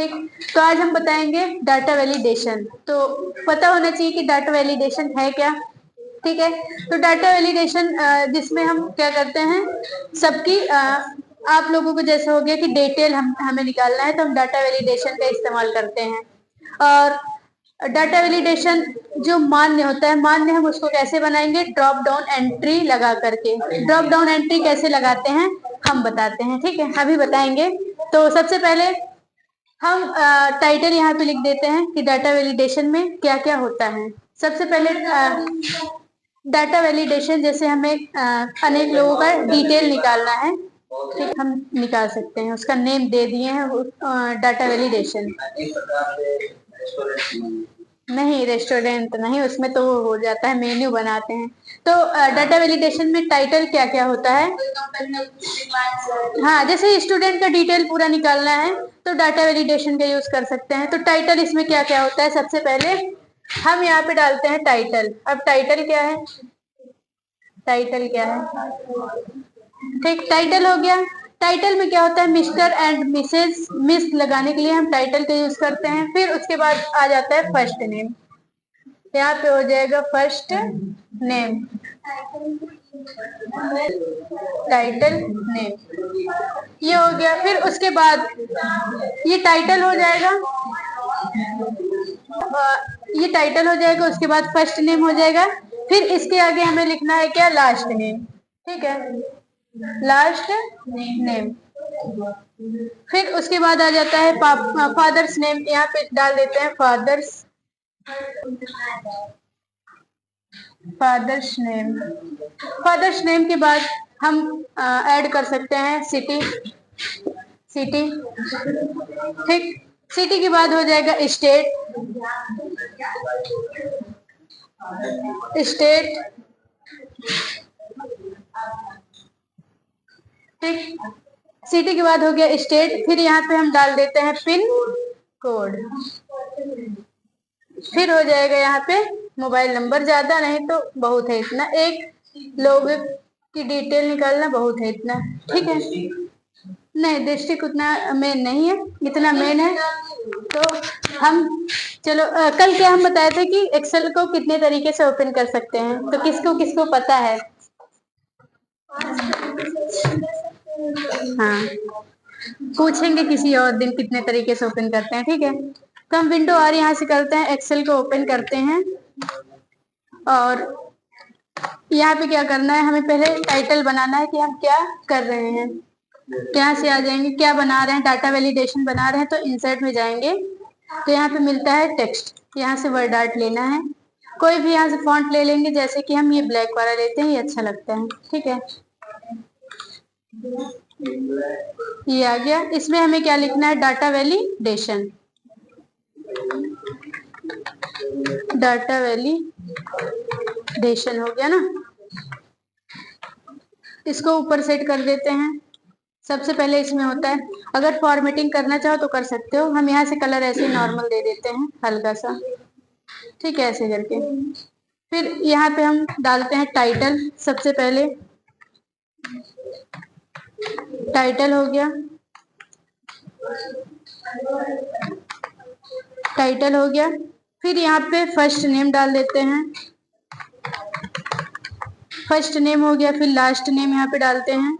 ठीक। तो आज हम बताएंगे डाटा वैलिडेशन। तो पता होना चाहिए कि डाटा वैलिडेशन है क्या। ठीक है। तो डाटा वैलिडेशन जिसमें हम क्या करते हैं, सबकी आप लोगों को जैसे हो गया कि डिटेल हमें निकालना है तो हम डाटा वैलिडेशन का इस्तेमाल करते हैं। और डाटा वैलिडेशन जो मान्य होता है, मान्य हम उसको कैसे बनाएंगे, ड्रॉप डाउन एंट्री लगा करके। ड्रॉप डाउन एंट्री कैसे लगाते हैं हम बताते हैं। ठीक है, अभी बताएंगे। तो सबसे पहले हम टाइटल यहाँ पे लिख देते हैं कि डाटा वैलिडेशन में क्या क्या होता है। सबसे पहले डाटा वैलिडेशन जैसे हमें अनेक लोगों का डिटेल निकालना है, ठीक, हम निकाल सकते हैं। उसका नेम दे दिए हैं डाटा वैलिडेशन। नहीं, रेस्टोरेंट नहीं, उसमें तो हो जाता है, मेन्यू बनाते हैं। तो डाटा वैलिडेशन में टाइटल क्या क्या होता है। हाँ, जैसे स्टूडेंट का डिटेल पूरा निकालना है तो डाटा वैलिडेशन का यूज कर सकते हैं। तो टाइटल इसमें क्या क्या होता है, सबसे पहले हम यहाँ पे डालते हैं टाइटल। अब टाइटल क्या है, टाइटल क्या है, ठीक, टाइटल हो गया। टाइटल में क्या होता है, मिस्टर एंड मिसेस, मिस लगाने के लिए हम टाइटल का यूज करते हैं। फिर उसके बाद आ जाता है फर्स्ट नेम, यहाँ पे हो जाएगा फर्स्ट नेम, टाइटल नेम, ये हो गया। फिर उसके बाद ये टाइटल हो जाएगा, ये टाइटल हो जाएगा। उसके बाद फर्स्ट नेम हो जाएगा। फिर इसके आगे हमें लिखना है क्या, लास्ट नेम। ठीक है, लास्ट नेम। फिर उसके बाद आ जाता है फादर्स नेम, यहाँ पे डाल देते हैं father's, father's name. Father's name के बाद हम ऐड कर सकते हैं सिटी, सिटी, ठीक। सिटी के बाद हो जाएगा स्टेट, स्टेट, ठीक। सिटी के बाद हो गया स्टेट। फिर यहाँ पे हम डाल देते हैं पिन कोड। फिर हो जाएगा यहाँ पे मोबाइल नंबर, ज्यादा नहीं तो बहुत है इतना, एक लोग की डिटेल निकालना बहुत है इतना। ठीक है, नहीं डिस्ट्रिक्ट उतना मेन नहीं है, इतना मेन है। तो हम चलो कल क्या हम बताए थे कि एक्सेल को कितने तरीके से ओपन कर सकते हैं, तो किसको किसको पता है। हाँ, पूछेंगे किसी और दिन कितने तरीके से ओपन करते हैं। ठीक है, तो हम विंडो आर यहाँ से करते हैं, एक्सेल को ओपन करते हैं। और यहाँ पे क्या करना है, हमें पहले टाइटल बनाना है कि हम क्या कर रहे हैं। यहाँ से आ जाएंगे, क्या बना रहे हैं, डाटा वैलिडेशन बना रहे हैं, तो इंसर्ट में जाएंगे तो यहाँ पे मिलता है टेक्स्ट, यहाँ से वर्ड आर्ट लेना है। कोई भी यहाँ से फॉन्ट ले लेंगे, जैसे कि हम ये ब्लैक वाला लेते हैं, ये अच्छा लगता है। ठीक है, ये आ गया। इसमें हमें क्या लिखना है, डाटा वैलिडेशन, डाटा वैलिडेशन हो गया ना। इसको ऊपर सेट कर देते हैं। सबसे पहले इसमें होता है, अगर फॉर्मेटिंग करना चाहो तो कर सकते हो। हम यहाँ से कलर ऐसे नॉर्मल दे देते हैं हल्का सा, ठीक है, ऐसे करके। फिर यहाँ पे हम डालते हैं टाइटल। सबसे पहले टाइटल हो गया, टाइटल हो गया। फिर यहाँ पे फर्स्ट नेम डाल देते हैं, फर्स्ट नेम हो गया। फिर लास्ट नेम यहाँ पे डालते हैं,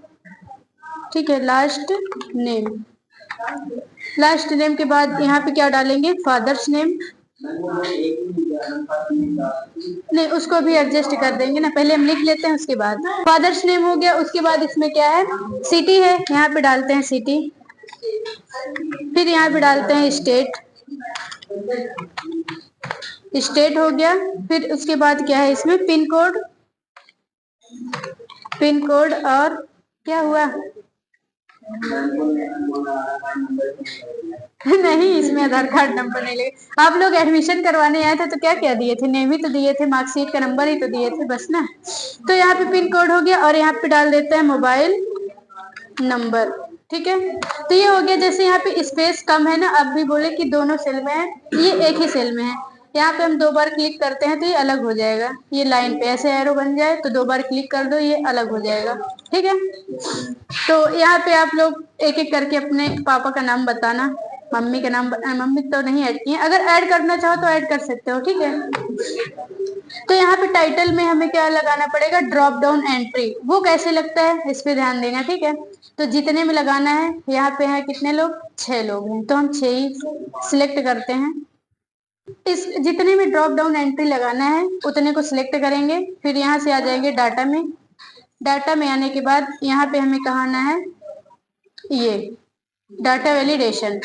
ठीक है, लास्ट नेम। लास्ट नेम के बाद यहाँ पे क्या डालेंगे, फादर्स नेम, नहीं उसको भी एडजस्ट कर देंगे ना, पहले हम लिख लेते हैं उसके बाद। फादर्स नेम हो गया। उसके बाद इसमें क्या है, सिटी है, यहाँ पे डालते हैं सिटी। फिर यहाँ पे डालते हैं स्टेट, स्टेट हो गया। फिर उसके बाद क्या है, इसमें पिन कोड, पिन कोड। और क्या हुआ नहीं, इसमें आधार कार्ड नंबर नहीं लगे। आप लोग एडमिशन करवाने आए थे तो क्या क्या दिए थे, नेम ही तो दिए थे, मार्कशीट का नंबर ही तो दिए थे बस ना। तो यहाँ पे पिन कोड हो गया और यहाँ पे डाल देते हैं मोबाइल नंबर। ठीक है, तो ये हो गया। जैसे यहाँ पे स्पेस कम है ना, अब भी बोले कि दोनों सेल में है, ये एक ही सेल में है। यहाँ पे हम 2 बार क्लिक करते हैं तो ये अलग हो जाएगा, ये लाइन पे ऐसे एरो बन जाए तो 2 बार क्लिक कर दो, ये अलग हो जाएगा। ठीक है, तो यहाँ पे आप लोग एक एक करके अपने पापा का नाम बताना। मम्मी का नाम मम्मी तो नहीं ऐड किए, अगर ऐड करना चाहो तो ऐड कर सकते हो, ठीक है। तो यहाँ पे टाइटल में हमें क्या लगाना पड़ेगा, ड्रॉप डाउन एंट्री। वो कैसे लगता है इस पे ध्यान देना, ठीक है। तो जितने में लगाना है, यहाँ पे है कितने लोग, 6 लोग हैं, तो हम 6 ही सिलेक्ट करते हैं। इस जितने में ड्रॉप डाउन एंट्री लगाना है उतने को सिलेक्ट करेंगे, फिर यहाँ से आ जाएंगे डाटा में। डाटा में आने के बाद यहाँ पे हमें कहाँ आना है, ये डाटा वैलिडेशन,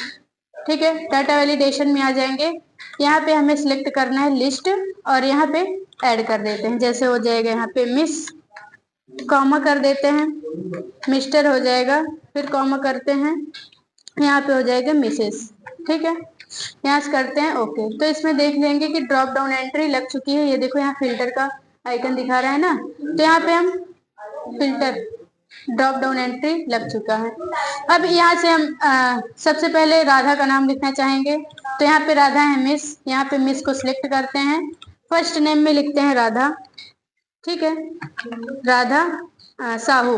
ठीक है। डाटा वैलिडेशन में आ जाएंगे, यहाँ पे हमें सिलेक्ट करना है लिस्ट, और यहाँ पे ऐड कर देते हैं। जैसे हो जाएगा यहाँ पे मिस, कॉमा कर देते हैं, मिस्टर हो जाएगा, फिर कॉमा करते हैं, यहाँ पे हो जाएगा मिसेस, ठीक है। यहाँ से करते हैं ओके। तो इसमें देख लेंगे कि ड्रॉप डाउन एंट्री लग चुकी है। ये देखो यहाँ फिल्टर का आइकन दिखा रहा है ना, तो यहाँ पे हम फिल्टर ड्रॉप डाउन एंट्री लग चुका है। अब यहाँ से हम सबसे पहले राधा का नाम लिखना चाहेंगे, तो यहाँ पे राधा है मिस, यहाँ पे मिस को सिलेक्ट करते हैं, फर्स्ट नेम में लिखते हैं राधा, ठीक है, राधा साहू।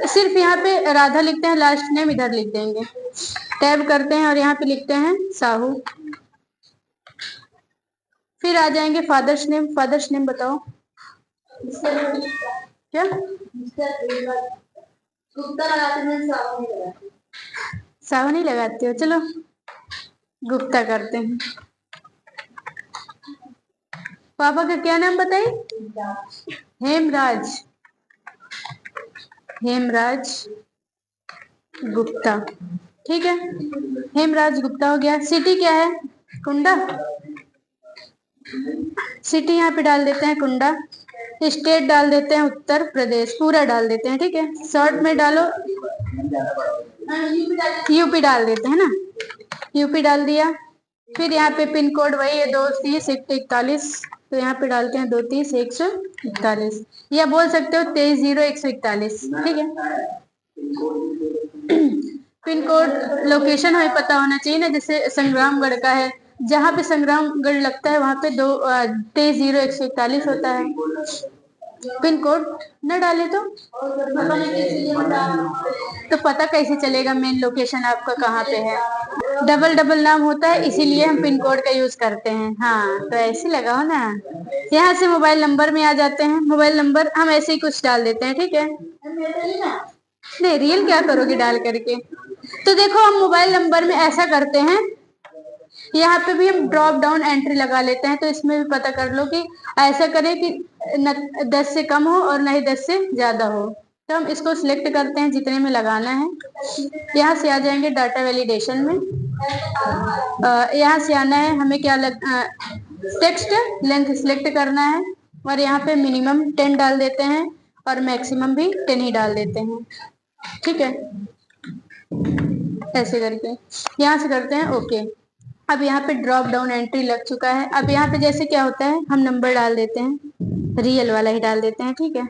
सिर्फ यहाँ पे राधा लिखते हैं, लास्ट नेम इधर लिख देंगे, टैब करते हैं और यहाँ पे लिखते हैं साहू। फिर आ जाएंगे फादर्स नेम, फादर्स नेम बताओ क्या, साहू नहीं लगाते हो, चलो गुप्ता करते हैं। पापा का क्या नाम बताइए, हेमराज, हेमराज गुप्ता, ठीक है, हेमराज गुप्ता हो गया। सिटी क्या है, कुंडा, सिटी यहाँ पे डाल देते हैं कुंडा। स्टेट डाल देते हैं उत्तर प्रदेश, पूरा डाल देते हैं, ठीक है। शॉर्ट में डालो यूपी डाल देते हैं ना, यूपी डाल दिया। फिर यहाँ पे पिन कोड वही है 230-141, तो यहाँ पे डालते हैं 230-141, या बोल सकते हो 230141, ठीक है। पिन कोड लोकेशन हमें पता होना चाहिए ना, जैसे संग्रामगढ़ का है, जहाँ पे संग्रामगढ़ लगता है वहां पे 230141 होता है। पिन कोड न डाले तो पता कैसे चलेगा मेन लोकेशन आपका कहाँ पे है। डबल डबल नाम होता है, इसीलिए हम पिन कोड का यूज करते हैं। हाँ तो ऐसे लगाओ ना। यहाँ से मोबाइल नंबर में आ जाते हैं, मोबाइल नंबर हम ऐसे ही कुछ डाल देते हैं, ठीक है। नहीं रियल क्या करोगे डाल करके, तो देखो हम मोबाइल नंबर में ऐसा करते हैं, यहाँ पे भी हम ड्रॉप डाउन एंट्री लगा लेते हैं, तो इसमें भी पता कर लो कि ऐसा करें कि न 10 से कम हो और न ही 10 से ज्यादा हो। तो हम इसको सिलेक्ट करते हैं जितने में लगाना है। यहाँ से आ जाएंगे डाटा वैलिडेशन में, यहाँ से आना है हमें क्या टेक्स्ट लेंथ सिलेक्ट करना है, और यहाँ पे मिनिमम 10 डाल देते हैं और मैक्सिमम भी 10 ही डाल देते हैं, ठीक है। ऐसे करके यहाँ से करते हैं ओके। अब यहाँ पे ड्रॉप डाउन एंट्री लग चुका है। अब यहाँ पे जैसे क्या होता है, हम नंबर डाल देते हैं, रियल वाला ही डाल देते हैं, ठीक है।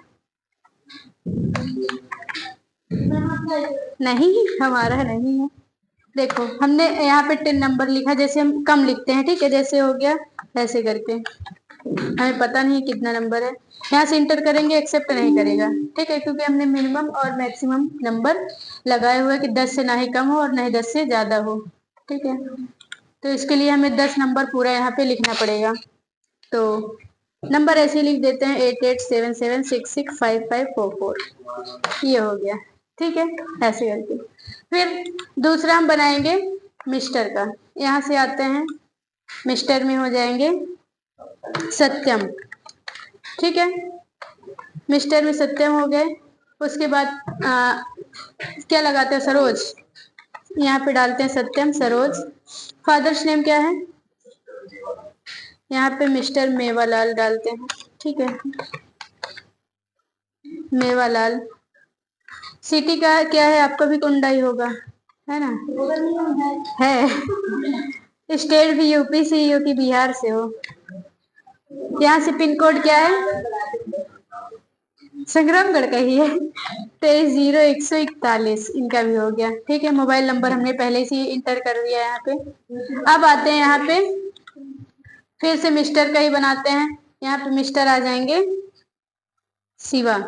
नहीं हमारा नहीं है, देखो हमने यहाँ पे 10 नंबर लिखा, जैसे हम कम लिखते हैं, ठीक है, जैसे हो गया ऐसे करके, हमें पता नहीं कितना नंबर है, यहाँ से इंटर करेंगे, एक्सेप्ट नहीं करेगा, ठीक है, क्योंकि हमने मिनिमम और मैक्सिमम नंबर लगाए हुए कि 10 से ना ही कम हो और ना ही 10 से ज्यादा हो, ठीक है। तो इसके लिए हमें 10 नंबर पूरा यहाँ पे लिखना पड़ेगा। तो नंबर ऐसे लिख देते हैं 8877665544, ये हो गया, ठीक है, ऐसे करके। फिर दूसरा हम बनाएंगे मिस्टर का, यहाँ से आते हैं मिस्टर में हो जाएंगे सत्यम, ठीक है, मिस्टर में सत्यम हो गए। उसके बाद क्या लगाते हैं, सरोज, यहाँ पे डालते हैं सत्यम सरोज। फादर्स नेम क्या है, यहाँ पे मिस्टर मेवालाल डालते हैं, ठीक है, मेवालाल। सिटी का क्या है, आपका भी कुंडा ही होगा, है ना, है। स्टेट भी यूपी से ही हो कि बिहार से हो। यहाँ से पिन कोड क्या है, संग्रामगढ़ का ही है, 230141, इनका भी हो गया, ठीक है। मोबाइल नंबर हमने पहले से ही इंटर कर दिया यहाँ पे। अब आते हैं यहाँ पे फिर से मिस्टर का ही बनाते हैं, यहाँ पे मिस्टर आ जाएंगे शिवा,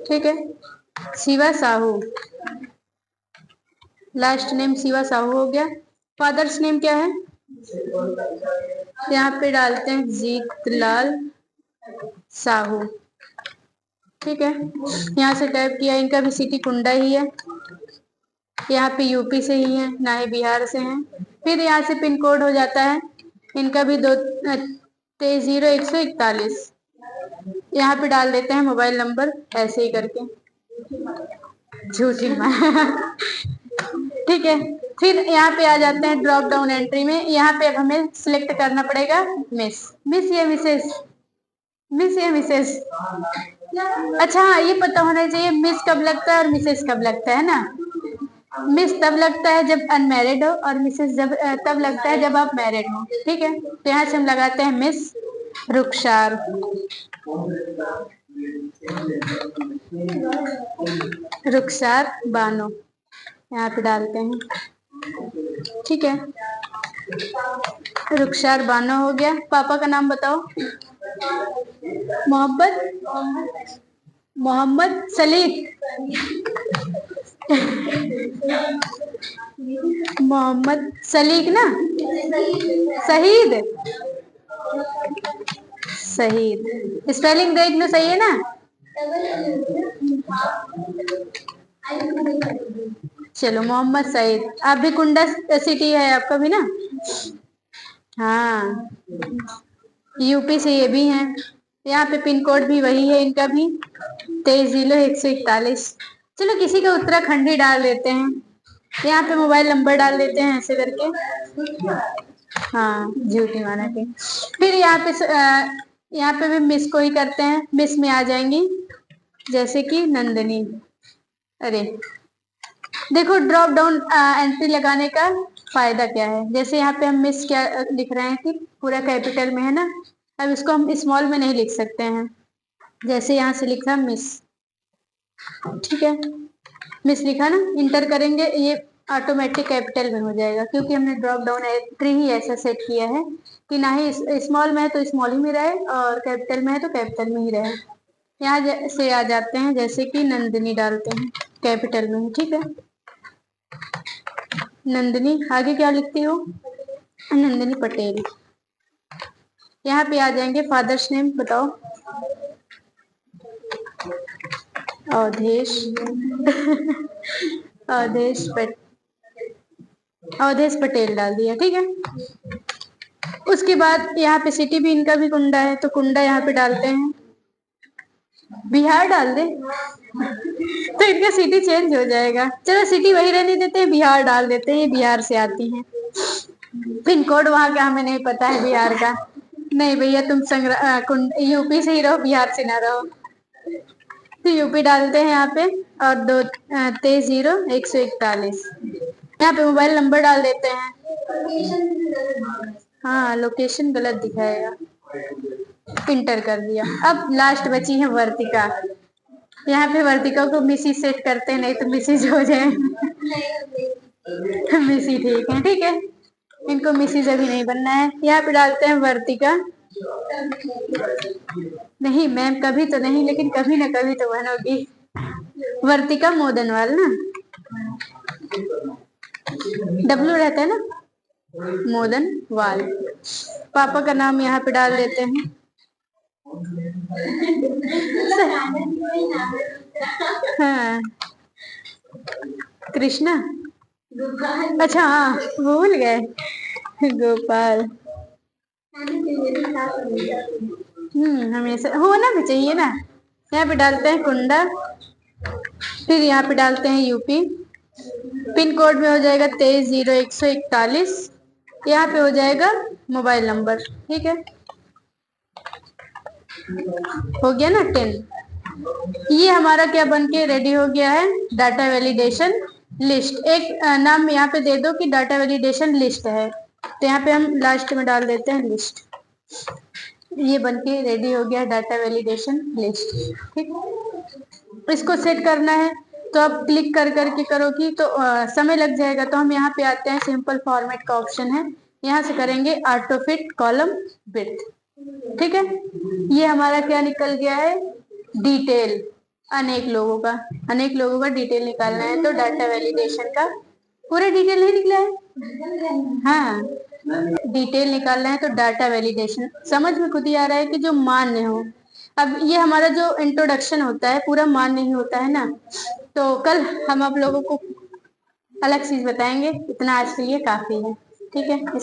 ठीक है, शिवा साहू। लास्ट नेम शिवा साहू हो गया। फादर्स नेम क्या है? यहाँ पे डालते हैं जीतलाल साहू। ठीक है, यहाँ से टाइप किया। इनका भी सिटी कुंडा ही है। यहाँ पे यूपी से ही है, ना ही बिहार से हैं। फिर यहाँ से पिन कोड हो जाता है इनका भी 230141। यहाँ पे डाल देते हैं मोबाइल नंबर, ऐसे ही करके झूठी ठीक है। फिर यहाँ पे आ जाते हैं ड्रॉप डाउन एंट्री में। यहाँ पे अब हमें सिलेक्ट करना पड़ेगा मिस। मिस या मिसेस? मिस या मिसेस? अच्छा हाँ, ये पता होना चाहिए मिस कब लगता है और मिसेस कब लगता है ना। मिस तब लगता है जब अनमैरिड हो, और मिसेस जब तब लगता है जब आप मैरिड हो। ठीक है, तो यहाँ से हम लगाते हैं मिस रुखसार। रुखसार बानो यहाँ पे डालते हैं। ठीक है, रुखसार बानो हो गया। पापा का नाम बताओ। मोहम्मद सलीक। मोहम्मद सलीक ना, शहीद। शहीद स्पेलिंग देख लो, सही है ना। चलो मोहम्मद सईद। आप भी कुंडा सिटी है आपका भी ना? हाँ, यूपी से ये भी हैं। यहाँ पे पिन कोड भी वही है इनका भी, 230141। चलो किसी का उत्तराखंड ही डाल देते हैं। यहाँ पे मोबाइल नंबर डाल देते हैं ऐसे करके। हाँ, झूठी माना के। फिर यहाँ पे भी मिस को ही करते हैं। मिस में आ जाएंगी जैसे कि नंदनी। अरे देखो, ड्रॉप डाउन एंट्री लगाने का फायदा क्या है। जैसे यहाँ पे हम मिस क्या लिख रहे हैं कि पूरा कैपिटल में है ना। अब इसको हम स्मॉल में नहीं लिख सकते हैं, जैसे यहाँ से लिखा मिस। ठीक है, मिस लिखा ना, इंटर करेंगे, ये ऑटोमेटिक कैपिटल में हो जाएगा, क्योंकि हमने ड्रॉप डाउन एंट्री ही ऐसा सेट किया है कि ना ही स्मॉल में है तो स्मॉल ही में रहे, और कैपिटल में है तो कैपिटल में ही रहे। यहाँ से आ जाते हैं जैसे कि नंदिनी डालते हैं कैपिटल में। ठीक है, नंदिनी। आगे क्या लिखती हो? नंदिनी पटेल। यहाँ पे आ जाएंगे फादर्स नेम बताओ। अवधेश अवधेश पटेल डाल दिया। ठीक है, उसके बाद यहाँ पे सिटी भी इनका भी कुंडा है, तो कुंडा यहाँ पे डालते हैं। बिहार डाल दे तो इनका सिटी चेंज हो जाएगा। चलो सिटी वही रहने देते हैं, बिहार डाल देते हैं, ये बिहार से आती हैं। पिन कोड वहां का हमें नहीं पता है बिहार का। नहीं भैया, तुम यूपी से ही रहो, बिहार से ना रहो। तो यूपी डालते हैं यहाँ पे, और 230141। यहाँ पे मोबाइल नंबर डाल देते हैं। हाँ, लोकेशन गलत दिखाएगा। इंटर कर दिया। अब लास्ट बची है वर्तिका। यहाँ पे वर्तिका को मिसी सेट करते हैं, नहीं तो मिसिज हो जाए। मिसी ठीक है। ठीक है, इनको मिसिज अभी नहीं बनना है। यहाँ पे डालते हैं वर्तिका। नहीं मैम, कभी तो नहीं, लेकिन कभी ना कभी तो बनोगी। वर्तिका मोदनवाल ना, डब्लू रहता है ना, मोदनवाल। पापा का नाम यहाँ पे डाल देते हैं। हाँ, कृष्णा। अच्छा हाँ, भूल गए, गोपाल। हमेशा होना भी चाहिए ना। यहाँ पे डालते हैं कुंडा, फिर यहाँ पे डालते हैं यूपी। पिन कोड में हो जाएगा 230141। यहाँ पे हो जाएगा मोबाइल नंबर। ठीक है, हो गया ना 10। ये हमारा क्या बन के रेडी हो गया है, डाटा वैलिडेशन लिस्ट। एक नाम यहाँ पे दे दो कि डाटा वैलिडेशन लिस्ट है, तो यहाँ पे हम लास्ट में डाल देते हैं लिस्ट। ये बन के रेडी हो गया डाटा वैलिडेशन लिस्ट। ठीक, इसको सेट करना है तो अब क्लिक कर करके करोगी तो समय लग जाएगा। तो हम यहाँ पे आते हैं, सिंपल फॉर्मेट का ऑप्शन है, यहाँ से करेंगे ऑटो फिट कॉलम विड्थ। ठीक है, ये हमारा क्या निकल गया है, डिटेल। अनेक लोगों का डिटेल निकालना है, तो डाटा वैलिडेशन का पूरे डिटेल नहीं निकला है? हाँ, डिटेल निकालना है तो डाटा वैलिडेशन समझ में खुद ही आ रहा है कि जो मान्य हो। अब ये हमारा जो इंट्रोडक्शन होता है पूरा मान्य नहीं होता है ना, तो कल हम आप लोगों को अलग चीज बताएंगे। इतना आज के लिए काफी है, ठीक है।